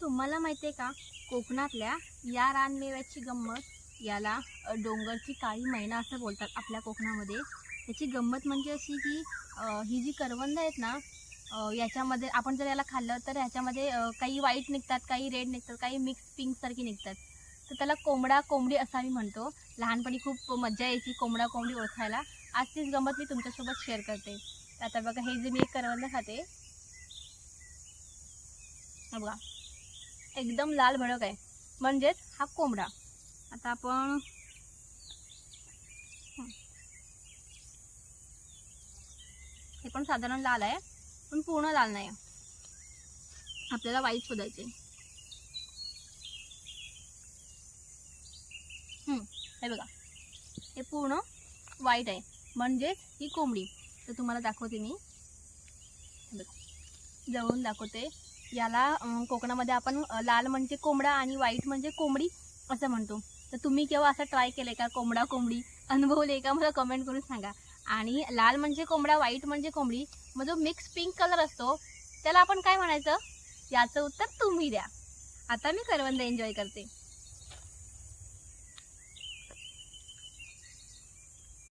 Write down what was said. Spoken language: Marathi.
तुम्हाला माहिती आहे का, कोकणातल्या या रानमेव्याची गंमत, याला डोंगरची काळी मैना असं बोलतात आपल्या कोकणामध्ये. याची गंमत म्हणजे अशी की ही जी करवंद आहेत ना, याच्यामध्ये आपण जर याला खाल्लं तर ह्याच्यामध्ये काही व्हाईट निघतात, काही रेड निघतात, काही मिक्स पिंकसारखी निघतात. तर त्याला कोंबडा कोंबडी असं आम्ही म्हणतो. लहानपणी खूप मज्जा यायची कोंबडा कोंबडी ओळखायला. आज तीच गंमत मी तुमच्यासोबत शेअर करते. तर आता बघा, हे जे मी एक करवंद खाते, हा बघा, एकदम लाल भडक आहे, म्हणजेच हा कोंबडा. आता आपण हे पण साधारण लाल आहे, पण पूर्ण लाल नाही. आपल्याला वाईट शोधायचे. हे बघा, हे पूर्ण वाईट आहे, म्हणजेच ही कोंबडी. तर तुम्हाला दाखवते मी, जवळून दाखवते. याला कोकणामध्ये आपण लाल म्हणजे कोंबडा आणि व्हाईट म्हणजे कोंबडी असं म्हणतो. तर तुम्ही केव्हा असं ट्राय केलंय का, कोंबडा कोंबडी अनुभवले का, मला कमेंट करून सांगा. आणि लाल म्हणजे कोंबडा, व्हाईट म्हणजे कोंबडी, मग जो मिक्स पिंक कलर असतो त्याला आपण काय म्हणायचं, याचं उत्तर तुम्ही द्या. आता मी करवंद एन्जॉय करते.